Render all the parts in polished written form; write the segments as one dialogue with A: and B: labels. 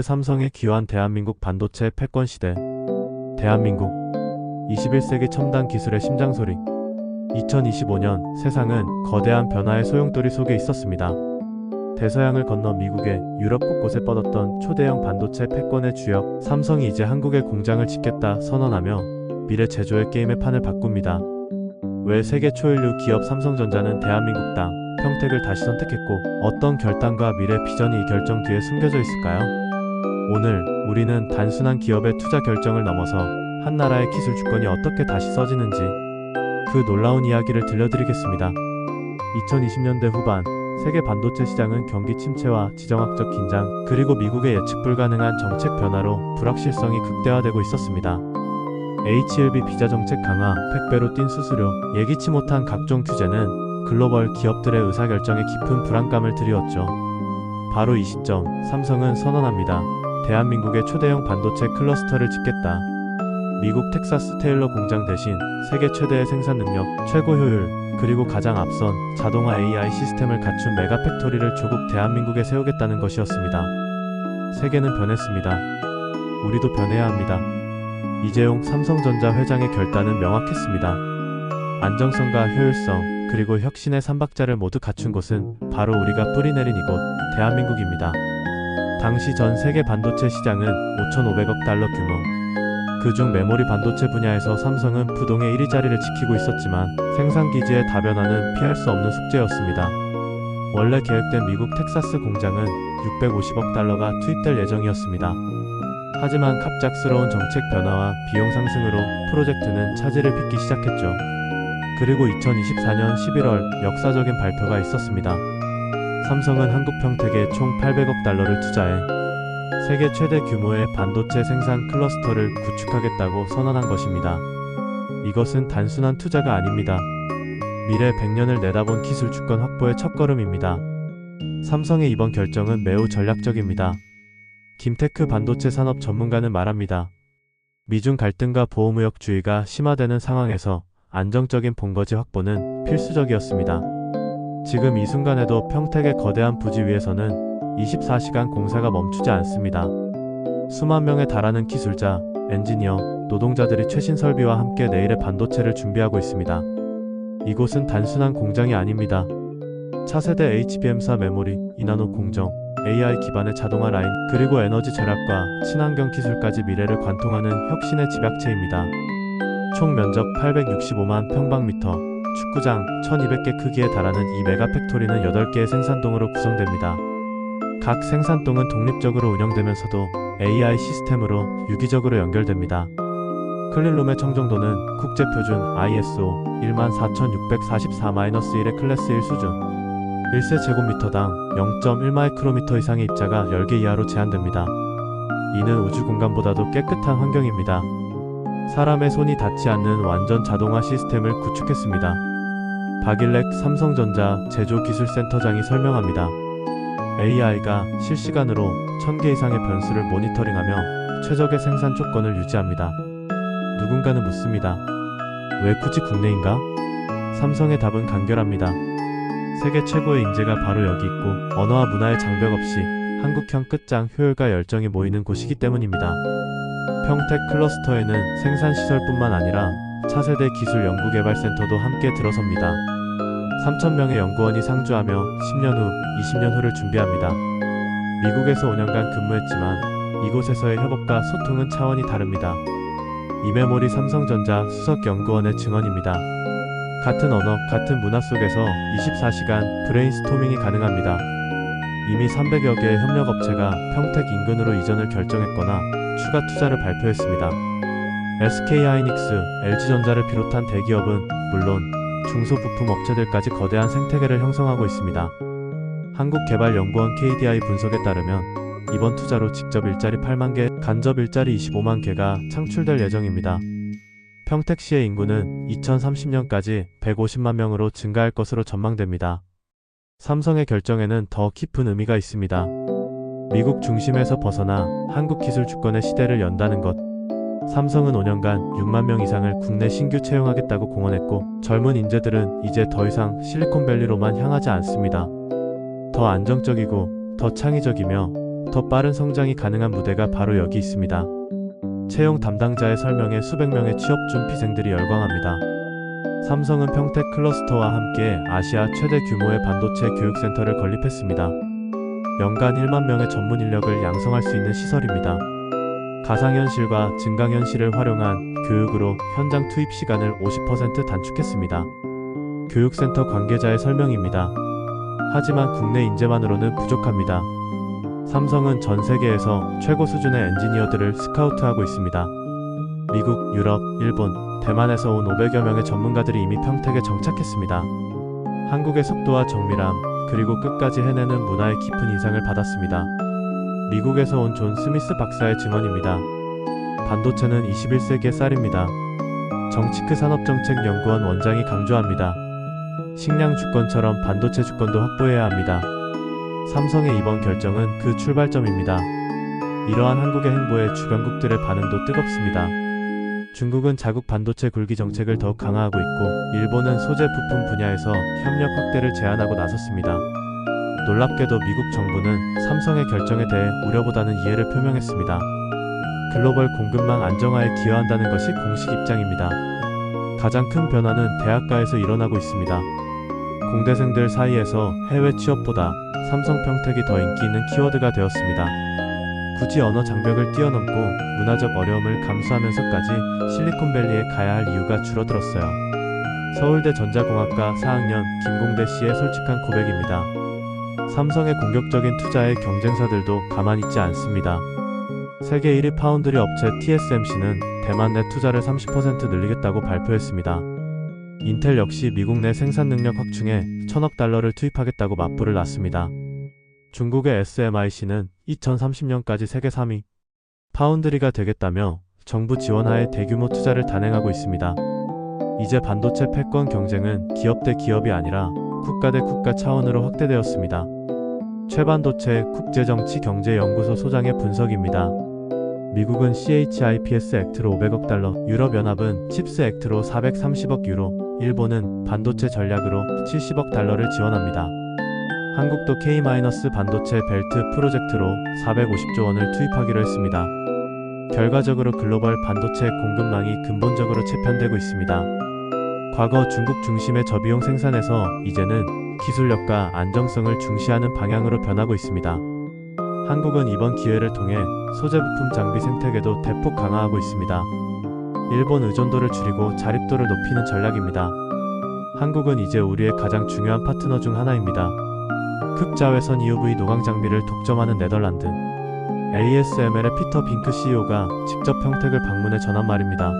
A: 삼성의 기여한 대한민국 반도체 패권 시대. 대한민국 21세기 첨단 기술의 심장소리. 2025년 세상은 거대한 변화의 소용돌이 속에 있었습니다. 대서양을 건너 미국의 유럽 곳곳에 뻗었던 초대형 반도체 패권의 주역 삼성이 이제 한국에 공장을 짓겠다 선언하며 미래 제조의 게임의 판을 바꿉니다. 왜 세계 초일류 기업 삼성전자는 대한민국 땅 평택을 다시 선택했고 어떤 결단과 미래 비전이 이 결정 뒤에 숨겨져 있을까요? 오늘 우리는 단순한 기업의 투자 결정을 넘어서 한 나라의 기술 주권이 어떻게 다시 써지는지 그 놀라운 이야기를 들려드리겠습니다. 2020년대 후반 세계 반도체 시장은 경기 침체와 지정학적 긴장 그리고 미국의 예측 불가능한 정책 변화로 불확실성이 극대화되고 있었습니다. H-1B 비자 정책 강화, 100배로 뛴 수수료, 예기치 못한 각종 규제는 글로벌 기업들의 의사결정에 깊은 불안감을 드리웠죠. 바로 이 시점, 삼성은 선언합니다. 대한민국의 초대형 반도체 클러스터를 짓겠다. 미국 텍사스 테일러 공장 대신 세계 최대의 생산 능력, 최고 효율, 그리고 가장 앞선 자동화 AI 시스템을 갖춘 메가 팩토리를 조국 대한민국에 세우겠다는 것이었습니다. 세계는 변했습니다. 우리도 변해야 합니다. 이재용 삼성전자 회장의 결단은 명확했습니다. 안정성과 효율성, 그리고 혁신의 삼박자를 모두 갖춘 곳은 바로 우리가 뿌리내린 이곳, 대한민국입니다. 당시 전 세계 반도체 시장은 5,500억 달러 규모. 그중 메모리 반도체 분야에서 삼성은 부동의 1위 자리를 지키고 있었지만 생산기지의 다변화는 피할 수 없는 숙제였습니다. 원래 계획된 미국 텍사스 공장은 650억 달러가 투입될 예정이었습니다. 하지만 갑작스러운 정책 변화와 비용 상승으로 프로젝트는 차질을 빚기 시작했죠. 그리고 2024년 11월 역사적인 발표가 있었습니다. 삼성은 한국 평택에 총 800억 달러를 투자해 세계 최대 규모의 반도체 생산 클러스터를 구축하겠다고 선언한 것입니다. 이것은 단순한 투자가 아닙니다. 미래 100년을 내다본 기술 주권 확보의 첫걸음입니다. 삼성의 이번 결정은 매우 전략적입니다. 김테크 반도체 산업 전문가는 말합니다. 미중 갈등과 보호무역주의가 심화되는 상황에서 안정적인 본거지 확보는 필수적이었습니다. 지금 이 순간에도 평택의 거대한 부지 위에서는 24시간 공사가 멈추지 않습니다. 수만 명에 달하는 기술자, 엔지니어, 노동자들이 최신 설비와 함께 내일의 반도체를 준비하고 있습니다. 이곳은 단순한 공장이 아닙니다. 차세대 HBM사 메모리, 이나노 공정, AI 기반의 자동화 라인, 그리고 에너지 절약과 친환경 기술까지 미래를 관통하는 혁신의 집약체입니다. 총 면적 865만 평방미터, 축구장 1200개 크기에 달하는 이 메가 팩토리는 8개의 생산동으로 구성됩니다. 각 생산동은 독립적으로 운영되면서도 AI 시스템으로 유기적으로 연결됩니다. 클린룸의 청정도는 국제표준 ISO 14644-1의 클래스 1 수준. 1세제곱미터당 0.1 마이크로미터 이상의 입자가 10개 이하로 제한됩니다. 이는 우주 공간보다도 깨끗한 환경입니다. 사람의 손이 닿지 않는 완전 자동화 시스템을 구축했습니다. 박일렉 삼성전자 제조기술센터장이 설명합니다. AI가 실시간으로 1000개 이상의 변수를 모니터링하며 최적의 생산 조건을 유지합니다. 누군가는 묻습니다. 왜 굳이 국내인가? 삼성의 답은 간결합니다. 세계 최고의 인재가 바로 여기 있고 언어와 문화의 장벽 없이 한국형 끝장 효율과 열정이 모이는 곳이기 때문입니다. 평택 클러스터에는 생산시설뿐만 아니라 차세대 기술 연구개발센터도 함께 들어섭니다. 3,000명의 연구원이 상주하며 10년 후, 20년 후를 준비합니다. 미국에서 5년간 근무했지만 이곳에서의 협업과 소통은 차원이 다릅니다. 이메모리 삼성전자 수석연구원의 증언입니다. 같은 언어, 같은 문화 속에서 24시간 브레인스토밍이 가능합니다. 이미 300여 개의 협력업체가 평택 인근으로 이전을 결정했거나 추가 투자를 발표했습니다. SK하이닉스, LG전자를 비롯한 대기업은 물론 중소부품 업체들까지 거대한 생태계를 형성하고 있습니다. 한국개발연구원 KDI 분석에 따르면 이번 투자로 직접 일자리 8만 개, 간접 일자리 25만 개가 창출될 예정입니다. 평택시의 인구는 2030년까지 150만 명으로 증가할 것으로 전망됩니다. 삼성의 결정에는 더 깊은 의미가 있습니다. 미국 중심에서 벗어나 한국 기술 주권의 시대를 연다는 것. 삼성은 5년간 6만 명 이상을 국내 신규 채용하겠다고 공언했고 젊은 인재들은 이제 더 이상 실리콘밸리로만 향하지 않습니다. 더 안정적이고 더 창의적이며 더 빠른 성장이 가능한 무대가 바로 여기 있습니다. 채용 담당자의 설명에 수백 명의 취업 준비생들이 열광합니다. 삼성은 평택 클러스터와 함께 아시아 최대 규모의 반도체 교육센터를 건립했습니다. 연간 1만 명의 전문 인력을 양성할 수 있는 시설입니다. 가상현실과 증강현실을 활용한 교육으로 현장 투입 시간을 50% 단축했습니다. 교육센터 관계자의 설명입니다. 하지만 국내 인재만으로는 부족합니다. 삼성은 전 세계에서 최고 수준의 엔지니어들을 스카우트하고 있습니다. 미국, 유럽, 일본, 대만에서 온 500여 명의 전문가들이 이미 평택에 정착했습니다. 한국의 속도와 정밀함, 그리고 끝까지 해내는 문화의 깊은 인상을 받았습니다. 미국에서 온 존 스미스 박사의 증언입니다. 반도체는 21세기의 쌀입니다. 정치크 산업정책연구원 원장이 강조합니다. 식량 주권처럼 반도체 주권도 확보해야 합니다. 삼성의 이번 결정은 그 출발점입니다. 이러한 한국의 행보에 주변국들의 반응도 뜨겁습니다. 중국은 자국 반도체 굴기 정책을 더욱 강화하고 있고, 일본은 소재 부품 분야에서 협력 확대를 제안하고 나섰습니다. 놀랍게도 미국 정부는 삼성의 결정에 대해 우려보다는 이해를 표명했습니다. 글로벌 공급망 안정화에 기여한다는 것이 공식 입장입니다. 가장 큰 변화는 대학가에서 일어나고 있습니다. 공대생들 사이에서 해외 취업보다 삼성 평택이 더 인기 있는 키워드가 되었습니다. 굳이 언어 장벽을 뛰어넘고 문화적 어려움을 감수하면서까지 실리콘밸리에 가야 할 이유가 줄어들었어요. 서울대 전자공학과 4학년 김공대 씨의 솔직한 고백입니다. 삼성의 공격적인 투자에 경쟁사들도 가만히 있지 않습니다. 세계 1위 파운드리 업체 TSMC는 대만 내 투자를 30% 늘리겠다고 발표했습니다. 인텔 역시 미국 내 생산 능력 확충에 1,000억 달러를 투입하겠다고 맞불을 놨습니다. 중국의 SMIC는 2030년까지 세계 3위 파운드리가 되겠다며 정부 지원하에 대규모 투자를 단행하고 있습니다. 이제 반도체 패권 경쟁은 기업 대 기업이 아니라 국가 대 국가 차원으로 확대되었습니다. 최반도체 국제정치경제연구소 소장의 분석입니다. 미국은 CHIPS 액트로 500억 달러, 유럽연합은 칩스 액트로 430억 유로, 일본은 반도체 전략으로 70억 달러를 지원합니다. 한국도 K-반도체 벨트 프로젝트로 450조 원을 투입하기로 했습니다. 결과적으로 글로벌 반도체 공급망이 근본적으로 재편되고 있습니다. 과거 중국 중심의 저비용 생산에서 이제는 기술력과 안정성을 중시하는 방향으로 변하고 있습니다. 한국은 이번 기회를 통해 소재 부품 장비 생태계도 대폭 강화하고 있습니다. 일본 의존도를 줄이고 자립도를 높이는 전략입니다. 한국은 이제 우리의 가장 중요한 파트너 중 하나입니다. 극자외선 EUV 노광 장비를 독점하는 네덜란드 ASML의 피터 빙크 CEO가 직접 평택을 방문해 전한 말입니다.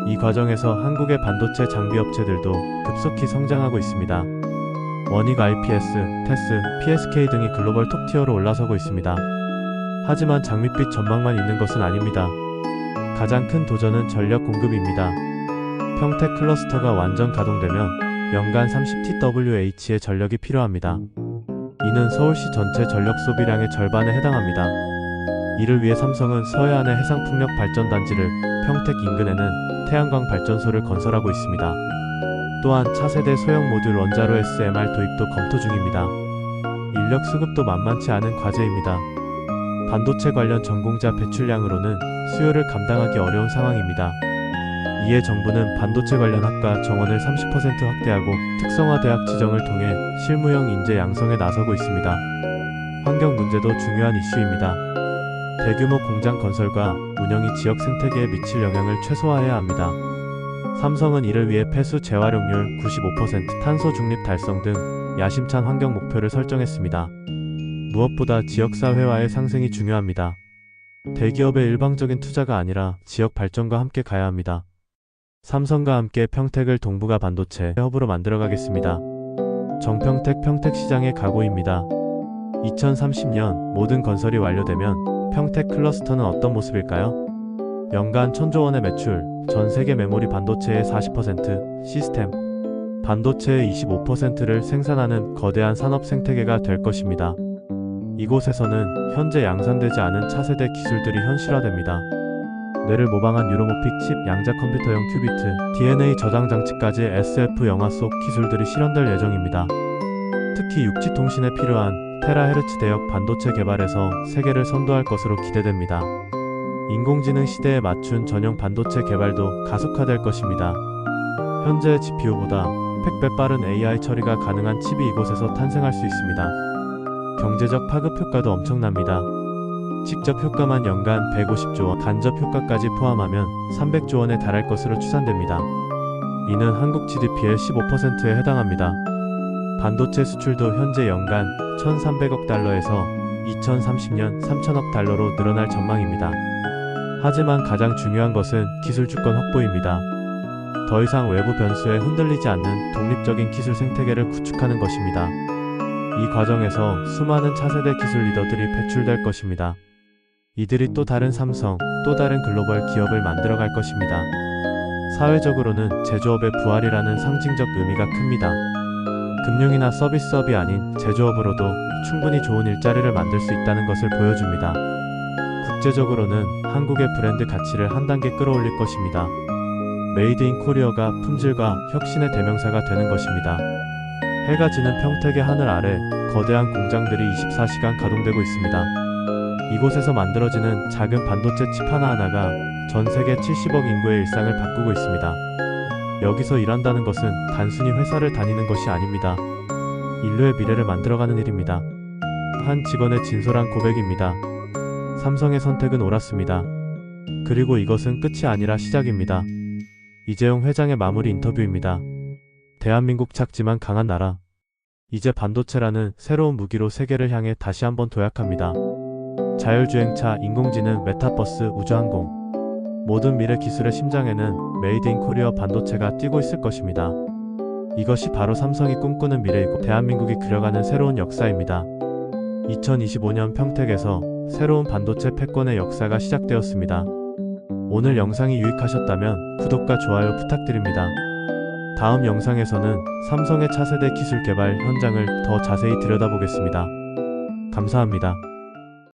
A: 이 과정에서 한국의 반도체 장비 업체들도 급속히 성장하고 있습니다. 원익 IPS, 테스, PSK 등이 글로벌 톱티어로 올라서고 있습니다. 하지만 장밋빛 전망만 있는 것은 아닙니다. 가장 큰 도전은 전력 공급입니다. 평택 클러스터가 완전 가동되면 연간 30TWh의 전력이 필요합니다. 이는 서울시 전체 전력 소비량의 절반에 해당합니다. 이를 위해 삼성은 서해안의 해상풍력 발전단지를, 평택 인근에는 태양광 발전소를 건설하고 있습니다. 또한 차세대 소형 모듈 원자로 SMR 도입도 검토 중입니다. 인력 수급도 만만치 않은 과제입니다. 반도체 관련 전공자 배출량으로는 수요를 감당하기 어려운 상황입니다. 이에 정부는 반도체 관련 학과 정원을 30% 확대하고 특성화 대학 지정을 통해 실무형 인재 양성에 나서고 있습니다. 환경 문제도 중요한 이슈입니다. 대규모 공장 건설과 운영이 지역 생태계에 미칠 영향을 최소화해야 합니다. 삼성은 이를 위해 폐수 재활용률 95%, 탄소 중립 달성 등 야심찬 환경 목표를 설정했습니다. 무엇보다 지역사회와의 상생이 중요합니다. 대기업의 일방적인 투자가 아니라 지역 발전과 함께 가야 합니다. 삼성과 함께 평택을 동북아 반도체 허브로 만들어가겠습니다. 정평택 평택시장의 각오입니다. 2030년 모든 건설이 완료되면 평택 클러스터는 어떤 모습일까요? 연간 1,000조 원의 매출, 전 세계 메모리 반도체의 40%, 시스템 반도체의 25%를 생산하는 거대한 산업 생태계가 될 것입니다. 이곳에서는 현재 양산되지 않은 차세대 기술들이 현실화됩니다. 뇌를 모방한 뉴로모픽 칩, 양자 컴퓨터용 큐비트, DNA 저장 장치까지 SF 영화 속 기술들이 실현될 예정입니다. 특히 육지통신에 필요한 테라헤르츠 대역 반도체 개발에서 세계를 선도할 것으로 기대됩니다. 인공지능 시대에 맞춘 전용 반도체 개발도 가속화될 것입니다. 현재 GPU보다 100배 빠른 AI 처리가 가능한 칩이 이곳에서 탄생할 수 있습니다. 경제적 파급 효과도 엄청납니다. 직접 효과만 연간 150조 원, 간접 효과까지 포함하면 300조 원에 달할 것으로 추산됩니다. 이는 한국 GDP의 15%에 해당합니다. 반도체 수출도 현재 연간 1,300억 달러에서 2030년 3,000억 달러로 늘어날 전망입니다. 하지만 가장 중요한 것은 기술 주권 확보입니다. 더 이상 외부 변수에 흔들리지 않는 독립적인 기술 생태계를 구축하는 것입니다. 이 과정에서 수많은 차세대 기술 리더들이 배출될 것입니다. 이들이 또 다른 삼성, 또 다른 글로벌 기업을 만들어갈 것입니다. 사회적으로는 제조업의 부활이라는 상징적 의미가 큽니다. 금융이나 서비스업이 아닌 제조업으로도 충분히 좋은 일자리를 만들 수 있다는 것을 보여줍니다. 국제적으로는 한국의 브랜드 가치를 한 단계 끌어올릴 것입니다. 메이드 인 코리어가 품질과 혁신의 대명사가 되는 것입니다. 해가 지는 평택의 하늘 아래 거대한 공장들이 24시간 가동되고 있습니다. 이곳에서 만들어지는 작은 반도체 칩 하나하나가 전 세계 70억 인구의 일상을 바꾸고 있습니다. 여기서 일한다는 것은 단순히 회사를 다니는 것이 아닙니다. 인류의 미래를 만들어가는 일입니다. 한 직원의 진솔한 고백입니다. 삼성의 선택은 옳았습니다. 그리고 이것은 끝이 아니라 시작입니다. 이재용 회장의 마무리 인터뷰입니다. 대한민국 작지만 강한 나라. 이제 반도체라는 새로운 무기로 세계를 향해 다시 한번 도약합니다. 자율주행차, 인공지능, 메타버스, 우주항공. 모든 미래 기술의 심장에는 메이드 인 코리어 반도체가 뛰고 있을 것입니다. 이것이 바로 삼성이 꿈꾸는 미래이고 대한민국이 그려가는 새로운 역사입니다. 2025년 평택에서 새로운 반도체 패권의 역사가 시작되었습니다. 오늘 영상이 유익하셨다면 구독과 좋아요 부탁드립니다. 다음 영상에서는 삼성의 차세대 기술 개발 현장을 더 자세히 들여다보겠습니다. 감사합니다.